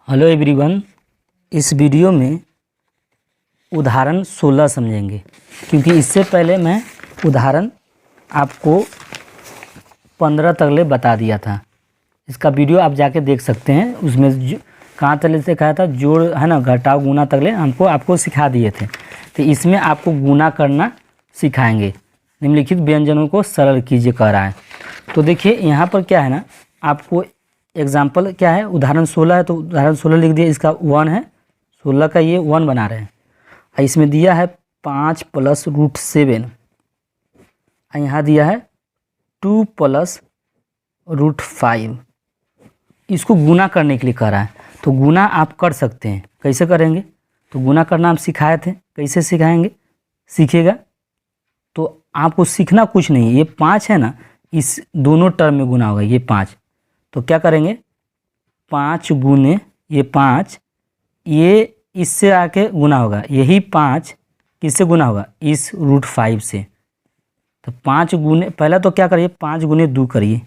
Hello everyone, इस video में उदाहरण 16 समझेंगे क्योंकि इससे पहले मैं उदाहरण आपको 15 तकले बता दिया था। इसका वीडियो आप जाके देख सकते हैं। उसमें कहाँ तक से कहा था, जोड़ है ना, घटाव गुना तकले आपको सिखा दिए थे। तो इसमें आपको गुना करना सिखाएंगे। निम्नलिखित व्यंजनों को सरल कीजिए कह रहा है। तो देखिए यहाँ पर क्या है ना, आपको एग्जाम्पल क्या है, उदाहरण 16 है तो उदाहरण 16 लिख दिया। इसका 1 है, 16 का ये 1 बना रहे हैं। इसमें दिया है 5 + √7। यहाँ दिया है 2 + √5। इसको गुना करने के लिए कह रहा है। तो गुना आप कर सकते हैं। कैसे करेंगे? तो गुना करना हम सिखाए थे, कैसे सिखाएंगे, सीखिएगा। तो आपको सीखना कुछ नहीं है। ये 5 है ना, इस दोनों टर्म में गुना होगा। ये 5, तो क्या करेंगे, 5 गुने ये 5, ये इससे आके गुना होगा। यही 5 किससे गुना होगा? इस √5 से। तो 5 गुने, पहला तो क्या करिए, 5 गुने 2 करिए,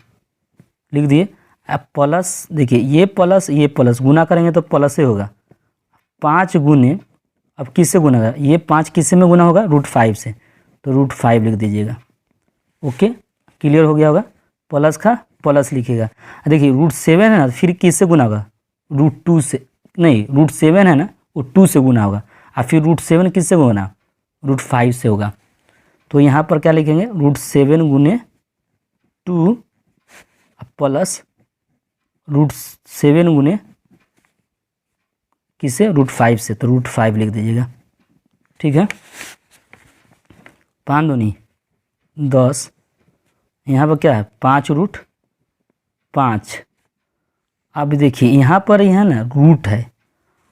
लिख दिए। अब प्लस, देखिए ये प्लस गुना करेंगे तो प्लस से होगा। 5 गुने, अब किससे गुना होगा? ये 5 किससे में गुना होगा? √5 से। तो √5 लिख दीजिएगा। ओके, क्लियर हो गया होगा। प्लस का प्लस लिखिएगा। देखिए √7 है ना, फिर किससे गुना होगा? √2 से। नहीं, √7 है ना, वो 2 से गुना होगा। और फिर √7 किससे गुना? √5 से होगा। तो यहाँ पर क्या लिखेंगे? √7 गुने 2 प्लस √7 गुने किससे? √5 से। तो √5 लिख दीजिएगा। ठीक है, 5 दूनी 10। यहाँ पर क्या है? 5 √5। अब देखिए यहाँ पर यह ना रूट है,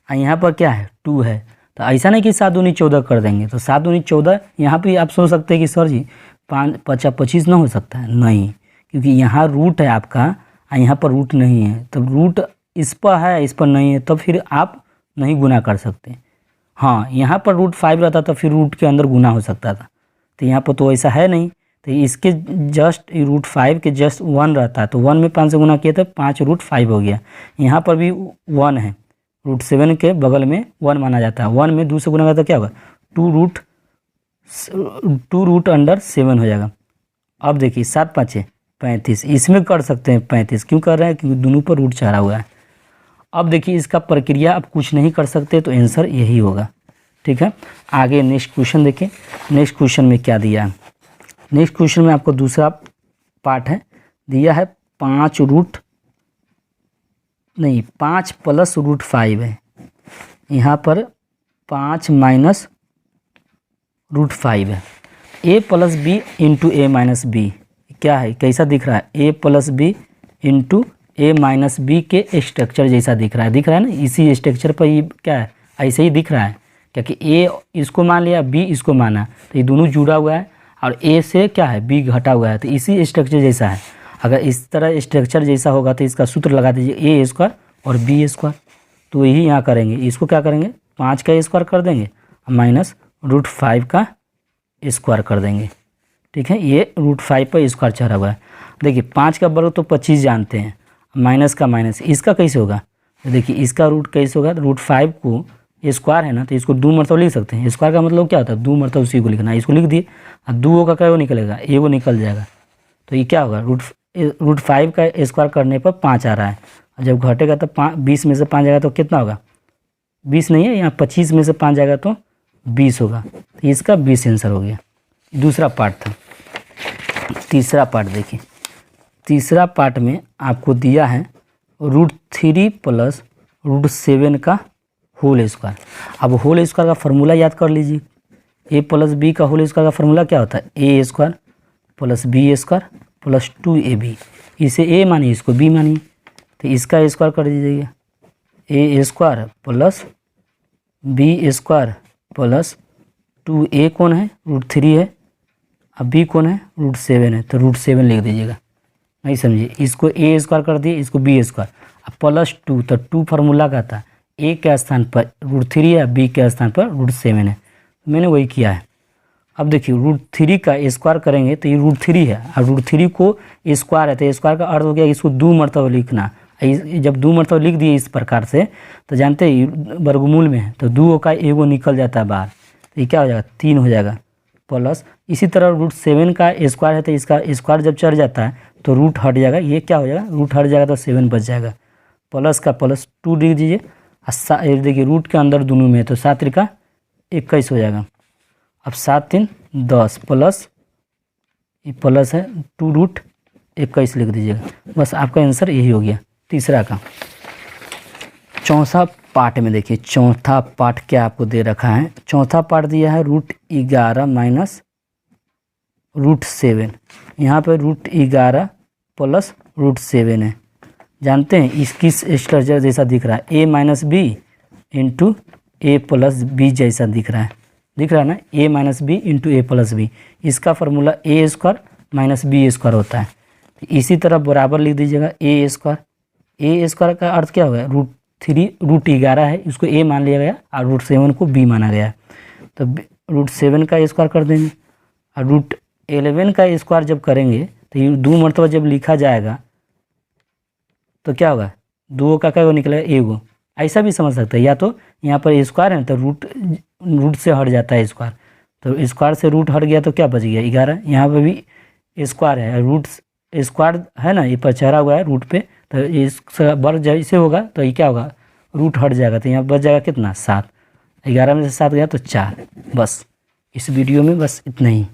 और यहाँ पर क्या है? 2 है। तो ऐसा नहीं कि 7 दूनी 14 कर देंगे। तो 7 दूनी 14, यहाँ पे आप सोच सकते हैं कि सर जी 5 × 5 = 25 ना हो सकता है? नहीं, क्योंकि यहाँ रूट है आपका, और यहाँ पर रूट नहीं है। तब रूट इस पर है, इस पर नहीं है, तो फिर आप नहीं गुना कर सकते। हाँ, यहाँ पर √5 रहता तो फिर रूट के अंदर गुना हो सकता था। तो यहाँ पर तो ऐसा है नहीं। तो इसके जस्ट √5 के जस्ट 1 रहता है। तो 1 में 5 से गुना किया तो 5 √5 हो गया। यहाँ पर भी 1 है, √7 के बगल में 1 माना जाता है। 1 में 2 से गुना करता क्या होगा? 2√7 हो जाएगा। अब देखिए 7 × 5 = 35। इसमें कर सकते हैं 35। क्यों कर रहे हैं? क्योंकि दोनों पर रूट चढ़ा हुआ है। अब देखिए इसका प्रक्रिया आप कुछ नहीं कर सकते, तो आंसर यही होगा। ठीक है, आगे नेक्स्ट क्वेश्चन देखिए। नेक्स्ट क्वेश्चन में क्या दिया है? नेक्स्ट क्वेश्चन में आपको दूसरा पार्ट है, दिया है 5 + √5 है। यहाँ पर 5 - √5 है। a + b × a - b क्या है? कैसा दिख रहा है? a + b × a - b के स्ट्रक्चर जैसा दिख रहा है ना। इसी स्ट्रक्चर पर ये क्या है? ऐसे ही दिख रहा है, क्योंकि a इसको मान लिया, b इसको माना, तो ये दोनों जुड़ा हुआ है, और a से क्या है? b घटा हुआ है। तो इसी स्ट्रक्चर जैसा है। अगर इस तरह स्ट्रक्चर जैसा होगा तो इसका सूत्र लगा दीजिए, a² और b²। तो यही यहाँ करेंगे। इसको क्या करेंगे? 5 का स्क्वायर कर देंगे, माइनस √5 का स्क्वायर कर देंगे। ठीक है, ये √5 पर स्क्वायर चढ़ा हुआ है। देखिए 5 का वर्ग तो 25 जानते हैं, माइनस का माइनस, इसका कैसे होगा? तो देखिए इसका रूट कैसे होगा? √5 को स्क्वायर है ना, तो इसको 2 मरतबा लिख सकते हैं। स्क्वायर का मतलब क्या होता है? 2 मरतबा उसी को लिखना है। इसको लिख दिए, और 2 का क्या निकलेगा? एगो निकल जाएगा। तो ये क्या होगा? √5 का स्क्वायर करने पर 5 आ रहा है, और जब घटेगा तो 20 में से 5 जाएगा तो कितना होगा? 20 नहीं है, यहाँ 25 में से 5 जाएगा तो 20 होगा। तो इसका 20 आंसर हो गया। दूसरा पार्ट था। तीसरा पार्ट देखिए। तीसरा पार्ट में आपको दिया है √3 + √7 का होल स्क्वायर। अब होल स्क्वायर का फार्मूला याद कर लीजिए। a + b का होल स्क्वायर का फार्मूला क्या होता है? a² + b² + 2ab। इसे a मानिए, इसको b मानिए, तो इसका स्क्वायर कर दीजिएगा। a² + b² + 2a कौन है? √3 है, अब b कौन है? √7 है। तो √7 लिख दीजिएगा। नहीं समझिए, इसको a² कर दिए, इसको b², अब +2। तो 2 फार्मूला का था, a के स्थान पर √3 है, b के स्थान पर √7 है। तो मैंने वही किया है। अब देखिए √3 का स्क्वायर करेंगे तो ये √3 है, और √3 को स्क्वायर है, तो स्क्वायर का अर्थ हो गया इसको 2 मरतबा लिखना, जब दो मरतबा लिख दिए इस प्रकार से तो जानते हैं वर्गमूल में है तो दो का एगो निकल जाता है बाहर, तो ये क्या हो जाएगा 3 हो जाएगा प्लस। इसी तरह √7 का स्क्वायर है तो इसका स्क्वायर जब चढ़ जाता है तो रूट हट जाएगा, ये क्या हो जाएगा रूट हट जाएगा तो 7 बच जाएगा, प्लस का प्लस 2 लिख दीजिए। देखिए रूट के अंदर दोनों में है तो 7 त्रिका 21 हो जाएगा। अब 7 3 10 प्लस ये प्लस है 2√21 लिख दीजिएगा। बस आपका आंसर यही हो गया तीसरा का। चौथा पार्ट में देखिए, चौथा पार्ट क्या आपको दे रखा है, चौथा पार्ट दिया है √11 माइनस √7। यहाँ पे √11 प्लस √7 है। जानते हैं इसकी स्ट्रक्चर जैसा दिख रहा है a minus b into a plus b जैसा दिख रहा है ना, a minus b into a plus b. इसका formula a square minus b square होता है। इसी तरह बराबर लिख दीजिएगा a स्क्वायर का अर्थ क्या होगा √11 है, इसको a मान लिया गया और √7 को b माना गया, तो √7 का स्क्वायर कर देंगे। और √11 का स्क्वायर जब करेंगे तो ये 2 मरतबा जब लिखा जाएगा तो क्या होगा 2 का क्या निकलेगा एगो, ऐसा भी समझ सकते हैं। या तो यहाँ पर स्क्वायर है तो रूट से हट जाता है स्क्वायर, तो स्क्वायर से रूट हट गया तो क्या बच गया 11। यहाँ पर भी स्क्वायर है, रूट स्क्वायर है ना, ये पर चढ़ा हुआ है रूट पे, तो इसका वर्ग जैसे होगा तो ये क्या होगा रूट हट जाएगा, तो यहाँ बच जाएगा कितना 7। 11 में से 7 गया तो 4। बस इस वीडियो में बस इतना ही।